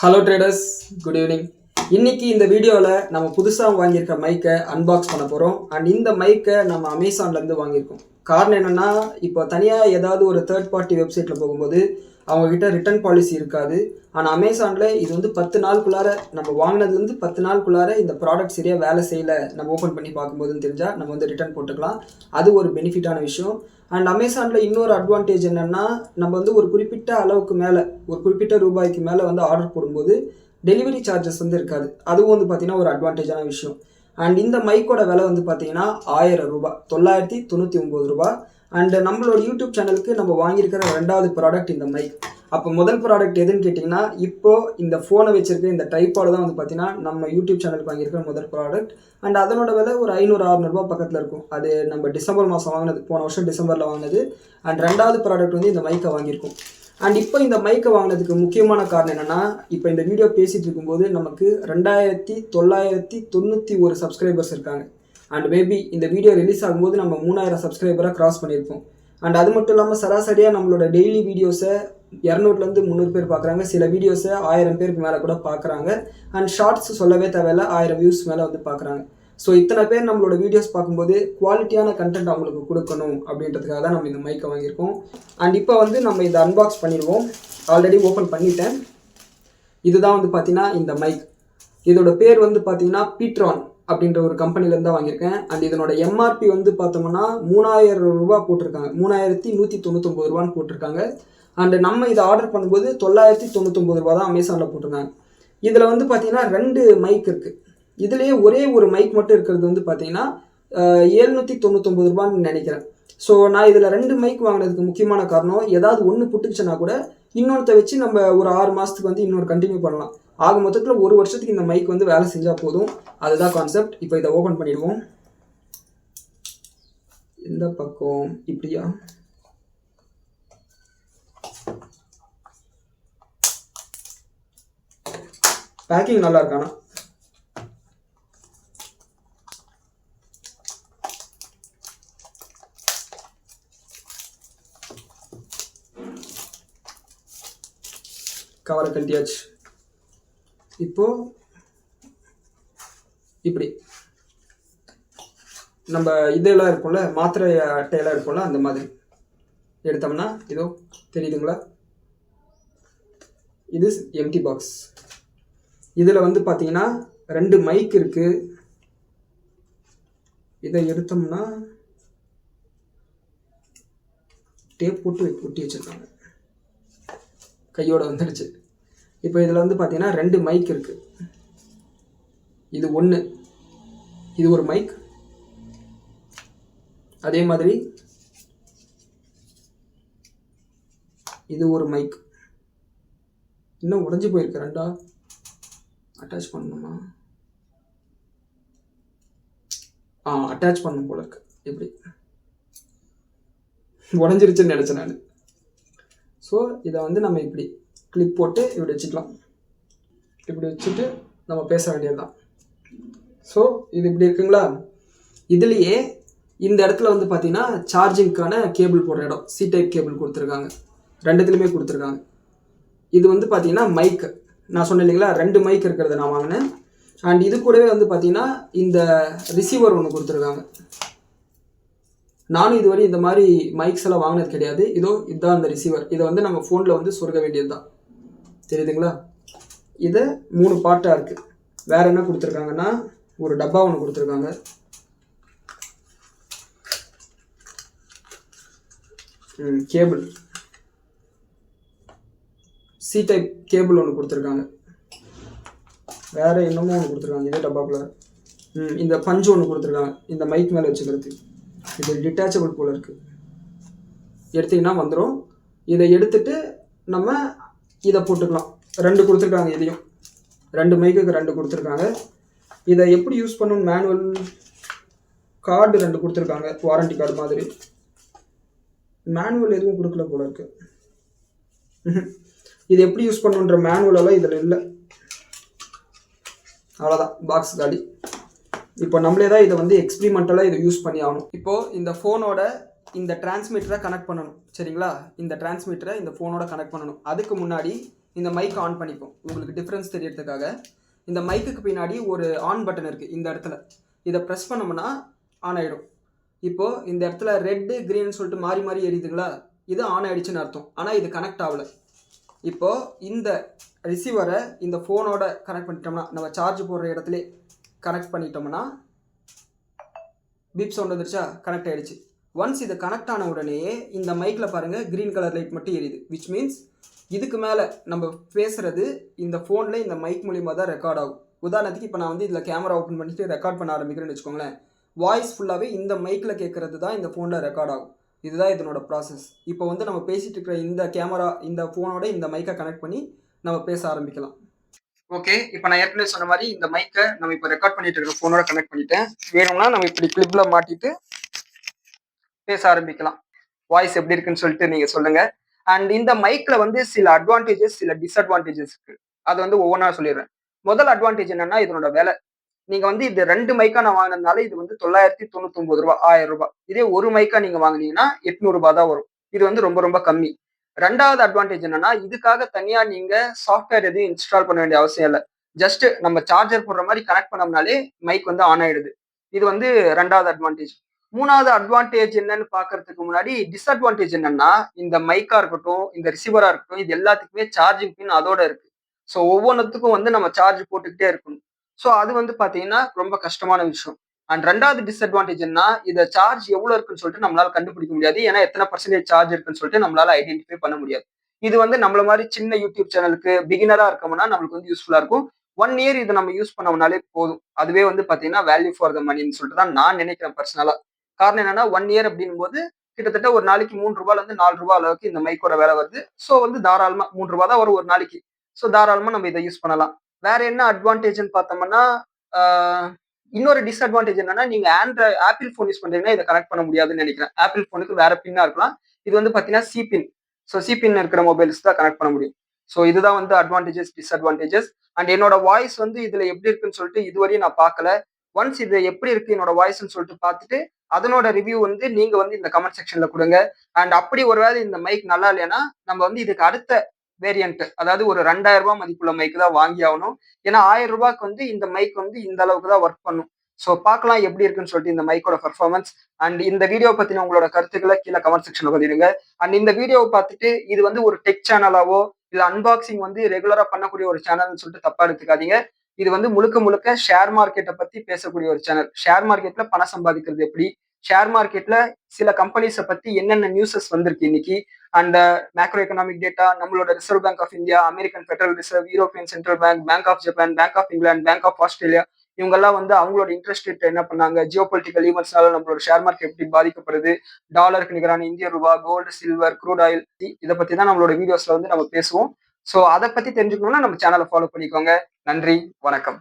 Hello traders, good evening. இன்னைக்கு இந்த வீடியோவில் நம்ம புதுசாக வாங்கியிருக்க மைக்கை அன்பாக்ஸ் பண்ண போகிறோம். அண்ட் இந்த மைக்கை நம்ம அமேசான்லேருந்து வாங்கியிருக்கோம். காரணம் என்னென்னா, இப்போ தனியாக ஏதாவது ஒரு தேர்ட் பார்ட்டி வெப்சைட்டில் போகும்போது அவங்கக்கிட்ட ரிட்டர்ன் பாலிசி இருக்காது. ஆனால் அமேசானில் இது வந்து 10 நாளுக்குள்ளார, நம்ம வாங்கினதுலேருந்து 10 நாளுக்குள்ளார இந்த ப்ராடக்ட் சரியாக வேலை செய்யலை, நம்ம ஓப்பன் பண்ணி பார்க்கும்போதுன்னு தெரிஞ்சால் நம்ம வந்து ரிட்டர்ன் போட்டுக்கலாம். அது ஒரு பெனிஃபிட்டான விஷயம். அண்ட் அமேசானில் இன்னொரு அட்வான்டேஜ் என்னென்னா, நம்ம வந்து ஒரு குறிப்பிட்ட அளவுக்கு மேலே, ஒரு குறிப்பிட்ட ரூபாய்க்கு மேலே வந்து ஆர்டர் போடும்போது டெலிவரி சார்ஜஸ் வந்து இருக்காது. அதுவும் வந்து பார்த்திங்கன்னா ஒரு அட்வான்டேஜான விஷயம். அண்ட் இந்த மைக்கோட விலை வந்து பார்த்திங்கன்னா 1000 ரூபா, 999 ரூபா. அண்டு நம்மளோட யூடியூப் சேனலுக்கு நம்ம வாங்கியிருக்கிற 2வது ப்ராடக்ட் இந்த மைக். அப்போ முதல் ப்ராடக்ட் எதுன்னு கேட்டிங்கன்னா, இப்போது இந்த ஃபோனை வச்சுருக்க இந்த டைப்பால் தான் வந்து பார்த்திங்கன்னா நம்ம யூடியூப் சேனலுக்கு வாங்கியிருக்கிற முதல் ப்ராடக்ட். அண்ட் அதனோட விலை ஒரு 500-600 ரூபா பக்கத்தில் இருக்கும். அது நம்ம டிசம்பர் மாதம் வாங்கினது, போன வருஷம் டிசம்பரில் வாங்கினது. அண்ட் 2வது ப்ராடக்ட் வந்து இந்த மைக்கை வாங்கியிருக்கோம். அண்ட் இப்போ இந்த மைக்கை வாங்கினதுக்கு முக்கியமான காரணம் என்னென்னா, இப்போ இந்த வீடியோ பேசிகிட்டு இருக்கும்போது நமக்கு 2991 சப்ஸ்கிரைபர்ஸ் இருக்காங்க. அண்ட் மேபி இந்த வீடியோ ரிலீஸ் ஆகும்போது நம்ம 3000 சப்ஸ்கிரைபராக கிராஸ் பண்ணியிருப்போம். அண்ட் அது மட்டும் இல்லாமல் சராசரியாக நம்மளோட டெய்லி வீடியோஸை 200-300 பேர் பார்க்குறாங்க. சில வீடியோஸை 1000 பேருக்கு மேலே கூட பார்க்குறாங்க. அண்ட் ஷார்ட்ஸ் சொல்லவே தேவையில்ல, 1000 வியூஸ் மேலே வந்து பார்க்குறாங்க. ஸோ இத்தனை பேர் நம்மளோட வீடியோஸ் பார்க்கும்போது குவாலிட்டியான கண்டென்ட் அவங்களுக்கு கொடுக்கணும் அப்படின்றதுக்காக தான் நம்ம இந்த மைக்கை வாங்கியிருக்கோம். அண்ட் இப்போ வந்து நம்ம இதை அன்பாக்ஸ் பண்ணிடுவோம். ஆல்ரெடி ஓப்பன் பண்ணிட்டேன். இதுதான் வந்து பார்த்தீங்கன்னா இந்த மைக். இதோட பேர் வந்து பார்த்தீங்கன்னா பீட்ரான் அப்படின்ற ஒரு கம்பெனிலேருந்து தான் வாங்கியிருக்கேன். அண்ட் இதனோட எம்ஆர்பி வந்து பார்த்தோம்னா 3000 ரூபா போட்டிருக்காங்க, 3199 ரூபான்னு போட்டிருக்காங்க. அண்டு நம்ம இதை ஆர்டர் பண்ணும்போது 999 ரூபா தான் அமேசானில் போட்டிருக்காங்க. இதில் வந்து பார்த்தீங்கன்னா 2 மைக் இருக்குது. இதுலேயே ஒரே ஒரு மைக் மட்டும் இருக்கிறது வந்து பார்த்தீங்கன்னா 799 ரூபான்னு நினைக்கிறேன். ஸோ நான் இதில் 2 மைக் வாங்கினதுக்கு முக்கியமான காரணம், ஏதாவது ஒன்று புட்டுச்சுன்னா கூட இன்னொருத்த வச்சு நம்ம ஒரு 6 மாதத்துக்கு வந்து இன்னொரு கண்டினியூ பண்ணலாம். ஆக மொத்தத்தில் 1 வருஷத்துக்கு இந்த மைக் வந்து வேலை செஞ்சால் போதும். அதுதான் கான்செப்ட். இப்போ இதை ஓப்பன் பண்ணிடுவோம். இந்த பக்கம் இப்படியா, பேக்கிங் நல்லா இருக்கானா? கவரை கட்டியாச்சு. இப்போ இப்படி நம்ம இதெல்லாம் இருக்கும்ல, மாத்திரை அட்டையெல்லாம் இருக்கும்ல, அந்த மாதிரி எடுத்தோம்னா இதோ தெரியுதுங்களா, இது எம்டி பாக்ஸ். இதில் வந்து பார்த்தீங்கன்னா 2 மைக் இருக்குது. இதை எடுத்தோம்னா டேப் போட்டு ஒட்டி வச்சுருக்காங்க, கையோட வந்துடுச்சு. இப்போ இதில் வந்து பார்த்தீங்கன்னா 2 மைக் இருக்குது. இது ஒன்று, இது ஒரு மைக். அதே மாதிரி இது ஒரு மைக். இன்னும் உடைஞ்சு போயிருக்கு. 2ஆ அட்டாச் பண்ணணுமா? அட்டாச் பண்ணணும் போல இருக்கு. எப்படி உடஞ்சிருச்சுன்னு நினச்சேன் நான். ஸோ இதை வந்து நம்ம இப்படி கிளிப் போட்டு இப்படி வச்சுக்கலாம். இப்படி வச்சுட்டு நம்ம பேச வேண்டியது தான். ஸோ இது இப்படி இருக்குங்களா. இதுலேயே இந்த இடத்துல வந்து பார்த்தீங்கன்னா சார்ஜிங்க்கான கேபிள் போடுற இடம், சி டைப் கேபிள் கொடுத்துருக்காங்க. 2த்துலையுமே கொடுத்துருக்காங்க. இது வந்து பார்த்தீங்கன்னா மைக். நான் சொன்னேன் இல்லைங்களா, 2 மைக் இருக்கிறத நான் வாங்கினேன். அண்ட் இது கூடவே வந்து பார்த்தீங்கன்னா இந்த ரிசீவர் ஒன்று கொடுத்துருக்காங்க. நானும் இதுவரை இந்த மாதிரி மைக்ஸ் எல்லாம் வாங்கினது கிடையாது. இதுதான் அந்த ரிசீவர். இதை வந்து நம்ம ஃபோனில் வந்து சொருக வேண்டியது தான். தெரியுதுங்களா? இது 3 பார்ட்டாக இருக்குது. வேறு என்ன கொடுத்துருக்காங்கன்னா, ஒரு டப்பா ஒன்று கொடுத்துருக்காங்க. கேபிள், சி டைப் கேபிள் ஒன்று கொடுத்துருக்காங்க. வேறு இன்னமும் ஒன்று கொடுத்துருக்காங்க இதே டப்பாக்குள்ள. இந்த பஞ்சு ஒன்று கொடுத்துருக்காங்க இந்த மைக் மேலே வச்சுக்கிறது. இது டிட்டாச்சபிள் போல் இருக்குது. எடுத்திங்கன்னா வந்துடும். இதை எடுத்துட்டு நம்ம இதை போட்டுக்கலாம். 2 கொடுத்துருக்காங்க. இதையும் 2 மைக்குக்கு 2 கொடுத்துருக்காங்க. இதை எப்படி யூஸ் பண்ணணும், மேனுவல் கார்டு 2 கொடுத்துருக்காங்க, வாரண்டி கார்டு மாதிரி. மேனுவல் எதுவும் கொடுக்கல போல இருக்கு. இது எப்படி யூஸ் பண்ணுன்ற மேனுவலெல்லாம் இதில் இல்லை. அவ்வளோதான், பாக்ஸ் காலி. இப்போ நம்மளே தான் இதை வந்து எக்ஸ்பிரிமெண்டலாக இதை யூஸ் பண்ணி ஆகணும். இப்போது இந்த ஃபோனோட இந்த டிரான்ஸ்மிட்டரை கனெக்ட் பண்ணணும். சரிங்களா, இந்த டிரான்ஸ்மிட்டரை இந்த ஃபோனோட கனெக்ட் பண்ணணும். அதுக்கு முன்னாடி இந்த மைக் ஆன் பண்ணிப்போம். உங்களுக்கு டிஃப்ரென்ஸ் தெரியறதுக்காக இந்த மைக்குக்கு பின்னாடி ஒரு ஆன் பட்டன் இருக்குது இந்த இடத்துல. இதை ப்ரெஸ் பண்ணோம்னா ஆன் ஆகிடும். இப்போது இந்த இடத்துல ரெட்டு க்ரீன் சொல்லிட்டு மாறி மாறி எரியுதுங்களா, இது ஆன் ஆகிடுச்சுன்னு அர்த்தம். ஆனால் இது கனெக்ட் ஆகலை. இப்போது இந்த ரிசீவரை இந்த ஃபோனோட கனெக்ட் பண்ணிட்டோம்னா, நம்ம சார்ஜ் போடுற இடத்துல கனெக்ட் பண்ணிட்டோம்னா பீப் சவுண்ட் வந்துருச்சா, கனெக்ட் ஆகிடுச்சு. ஒன்ஸ் இது கனெக்ட் ஆன உடனேயே இந்த மைக்கில் பாருங்கள் க்ரீன் கலர் லைட் மட்டும் எரியுது. விச் மீன்ஸ் இதுக்கு மேலே நம்ம பேசுகிறது இந்த ஃபோனில் இந்த மைக் மூலிமா தான் ரெக்கார்ட் ஆகும். உதாரணத்துக்கு இப்போ நான் வந்து இதில் கேமரா ஓப்பன் பண்ணிவிட்டு ரெக்கார்ட் பண்ண ஆரம்பிக்கிறேன்னு வச்சுக்கோங்களேன். வாய்ஸ் ஃபுல்லாகவே இந்த மைக்கில் கேட்குறது தான் இந்த ஃபோனில் ரெக்கார்ட் ஆகும். இதுதான் இதனோட ப்ராசஸ். இப்போ வந்து நம்ம பேசிகிட்டு இருக்கிற இந்த கேமரா இந்த ஃபோனோட இந்த மைக்கை கனெக்ட் பண்ணி நம்ம பேச ஆரம்பிக்கலாம். ஓகே, இப்போ நான் ஏற்கனவே சொன்ன மாதிரி இந்த மைக்கை நம்ம இப்போ ரெக்கார்ட் பண்ணிட்டு இருக்கிற ஃபோனோட கனெக்ட் பண்ணிட்டேன். வேணும்னா நம்ம இப்படி கிளிப்பில் மாட்டிட்டு பேச ஆரம்பிக்கலாம். வாய்ஸ் எப்படி இருக்குன்னு சொல்லிட்டு நீங்கள் சொல்லுங்கள். அண்ட் இந்த மைக்கில் வந்து சில அட்வான்டேஜஸ் சில டிஸ்அட்வான்டேஜஸ் இருக்குது. அதை வந்து ஒவ்வொன்றா சொல்லிடுறேன். முதல் அட்வான்டேஜ் என்னன்னா இதனோட விலை. நீங்கள் வந்து இது 2 மைக்கா நான் வாங்கினதுனால இது வந்து 999 ரூபா, 1000 ரூபாய். இதே ஒரு மைக்கா நீங்கள் வாங்கினீங்கன்னா 800 ரூபாய் தான் வரும். இது வந்து ரொம்ப ரொம்ப கம்மி. ரெண்டாவது அட்வான்டேஜ் என்னன்னா இதுக்காக தனியா நீங்க சாஃப்ட்வேர் எதையும் இன்ஸ்டால் பண்ண வேண்டிய அவசியம் இல்லை. ஜஸ்ட் நம்ம சார்ஜர் போடுற மாதிரி கனெக்ட் பண்ணோம்னாலே மைக் வந்து ஆன் ஆயிடுது. இது வந்து ரெண்டாவது அட்வான்டேஜ். மூணாவது அட்வான்டேஜ் என்னன்னு பாக்குறதுக்கு முன்னாடி டிஸ்அட்வான்டேஜ் என்னன்னா இந்த மைக்கா இருக்கட்டும் இந்த ரிசீவரா இருக்கட்டும் இது எல்லாத்துக்குமே சார்ஜிங் பின் அதோட இருக்கு. ஸோ ஒவ்வொன்றுத்துக்கும் வந்து நம்ம சார்ஜ் போட்டுக்கிட்டே இருக்கணும். ஸோ அது வந்து பாத்தீங்கன்னா ரொம்ப கஷ்டமான விஷயம். அண்ட் ரெண்டாவது டிஸ்அட்வான்டேஜ் என்ன, இதை சார்ஜ் எவ்வளவு இருக்குன்னு சொல்லிட்டு நம்மளால கண்டுபிடிக்க முடியாது. ஏன்னா எத்தனை பர்சன்டேஜ் சார்ஜ் இருக்குன்னு சொல்லிட்டு நம்மளால ஐடென்டிஃபை பண்ண முடியாது. இது வந்து நம்மள மாதிரி சின்ன யூடியூப் சேனலுக்கு பிகினரா இருக்கோம்னா நம்மளுக்கு வந்து யூஸ்ஃபுல்லா இருக்கும். 1 இயர் இதை நம்ம யூஸ் பண்ணோம்னாலே போதும். அதுவே வந்து பாத்தீங்கன்னா வேல்யூ ஃபார் த மணின்னு சொல்லிட்டு தான் நான் நினைக்கிறேன் பர்சனலா. காரணம் என்னன்னா 1 இயர் அப்படின்னும் போது கிட்டத்தட்ட ஒரு நாளைக்கு 3 ரூபாயில இருந்து 4 ரூபாய் அளவுக்கு இந்த மைக்கோட வேலை வருது. ஸோ வந்து தாராளமா 3 ரூபாய் தான் வரும் ஒரு நாளைக்கு. ஸோ தாராளமா நம்ம இதை யூஸ் பண்ணலாம். வேற என்ன அட்வான்டேஜ்னு பார்த்தோம்னா இன்னொரு டிஸ்அட்வான்டேஜ் என்னன்னா நீங்க ஆப்பிள் போன் யூஸ் பண்றீங்கன்னா இதை கனெக்ட் பண்ண முடியாதுன்னு நினைக்கிறேன். ஆப்பிள் போனுக்கு வேற பின்னா இருக்கலாம். இது வந்து பாத்தீங்கன்னா சி பின். ஸோ சி பின் இருக்கிற மொபைல்ஸ் தான் கனெக்ட் பண்ண முடியும். ஸோ இதுதான் வந்து அட்வான்டேஜஸ் டிஸ்அட்வான்டேஜஸ். அண்ட் என்னோட வாய்ஸ் வந்து இதுல எப்படி இருக்குன்னு சொல்லிட்டு இதுவரையும் நான் பார்க்கல. ஒன்ஸ் இது எப்படி இருக்கு என்னோட வாய்ஸ்ன்னு சொல்லிட்டு பார்த்துட்டு அதனோட ரிவ்யூ வந்து நீங்க வந்து இந்த கமெண்ட் செக்ஷன்ல கொடுங்க. அண்ட் அப்படி ஒருவேளை இந்த மைக் நல்லா இல்லைன்னா நம்ம வந்து இதுக்கு அடுத்த வேரியன்ட் அதாவது ஒரு 2000 ரூபாய் மதிப்புள்ள மைக் தான் வாங்கி ஆகணும். ஏன்னா 1000 ரூபாய்க்கு வந்து இந்த மைக் வந்து இந்த அளவுக்கு தான் ஒர்க் பண்ணும். ஸோ பார்க்கலாம் எப்படி இருக்குன்னு சொல்லிட்டு இந்த மைக்கோட பர்ஃபார்மன்ஸ். அண்ட் இந்த வீடியோ பத்தின உங்களோட கருத்துக்களை கீழே கமெண்ட் செக்ஷன்ல பதிடுங்க. அண்ட் இந்த வீடியோவை பார்த்துட்டு இது வந்து ஒரு டெக் சேனலாவோ இல்ல அன்பாக்சிங் வந்து ரெகுலரா பண்ணக்கூடிய ஒரு சேனல்னு சொல்லிட்டு தப்பா எடுத்துக்காதீங்க. இது வந்து முழுக்க முழுக்க ஷேர் மார்க்கெட்டை பத்தி பேசக்கூடிய ஒரு சேனல். ஷேர் மார்க்கெட்ல பணம் சம்பாதிக்கிறது எப்படி, ஷேர் மார்க்கெட்ல சில கம்பெனிஸை பத்தி என்னென்ன நியூஸஸ் வந்திருக்கு இன்னைக்கு, அண்ட் மேக்ரோ எக்கனாமிக் டேட்டா, நம்மளோட reserve bank of India, American federal reserve, European central bank, bank of Japan, bank of England, bank of Australia, இவங்கெல்லாம் வந்து அவங்களோட இன்ட்ரெஸ்ட் ரேட் என்ன பண்ணாங்க, ஜியோ பொலிட்டிக்கல் ஈவெண்ட்ஸ்னால நம்மளோட ஷேர் மார்க்கெட் எப்படி பாதிக்கப்படுது, டாலருக்கு நிகரான இந்திய ரூபாய், கோல்டு, சில்வர், க்ரூட் ஆயில், இதை பத்தி தான் நம்மளோட வீடியோஸ்ல வந்து நம்ம பேசுவோம். ஸோ அதை பத்தி தெரிஞ்சுக்கணும்னா நம்ம சேனலை ஃபாலோ பண்ணிக்கோங்க. நன்றி, வணக்கம்.